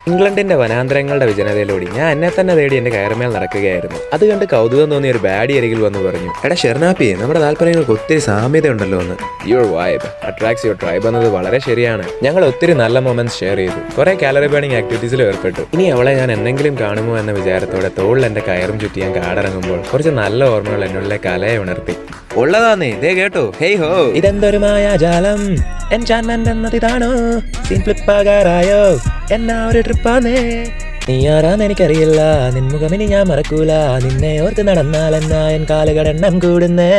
ഇംഗ്ലണ്ടിന്റെ വനാന്തരങ്ങളുടെ വിജനതയിലൂടെ ഞാൻ എന്നെ തന്നെ തേടി എന്റെ കയറുമേൽ നടക്കുകയായിരുന്നു. അത് കണ്ട് കൗതുകം തോന്നിയ ഒരു ബാഡി അരികിൽ വന്ന് പറഞ്ഞു, എടാ ഷെർനാപ്പി, നമ്മുടെ താല്പര്യങ്ങൾക്ക് ഒത്തിരി സാമ്യത ഉണ്ടല്ലോ എന്ന്. Your vibe attracts your tribe എന്നത് വളരെ ശരിയാണ്. ഞങ്ങൾ ഒത്തിരി നല്ല മൊമെന്റ്സ് ഷെയർ ചെയ്തു, കുറെ കാലറി ബേണിംഗ് ആക്ടിവിറ്റീസിൽ ഏർപ്പെട്ടു. ഇനി അവളെ ഞാൻ എന്തെങ്കിലും കാണുമോ എന്ന വിചാരത്തോടെ തോളിൽ എന്റെ കയറും ചുറ്റി ഞാൻ കാടിറങ്ങുമ്പോൾ കുറച്ച് നല്ല ഓർമ്മകൾ എന്നുള്ളിലെ കലയെ ഉണർത്തി. ഉള്ളതാന്നേ, ഇതേ കേട്ടോ. ഹേയ് ഹോ, ഇതെന്തൊരു മായാജാലം, എൻചാൻമെന്റ് എന്നതിതാണോ, സീൻ ഫ്ലിപ്പാകാറായോ, എന്നാ ഒരു ട്രിപ്പാന്നേ. നീ ആരാന്ന് എനിക്കറിയില്ല, നിൻമുഖമിനി ഞാൻ മറക്കൂല, നിന്നെ ഓർത്ത് നടന്നാലെന്നാ എൻ കാലുകൾ എണ്ണം കൂടുന്നേ.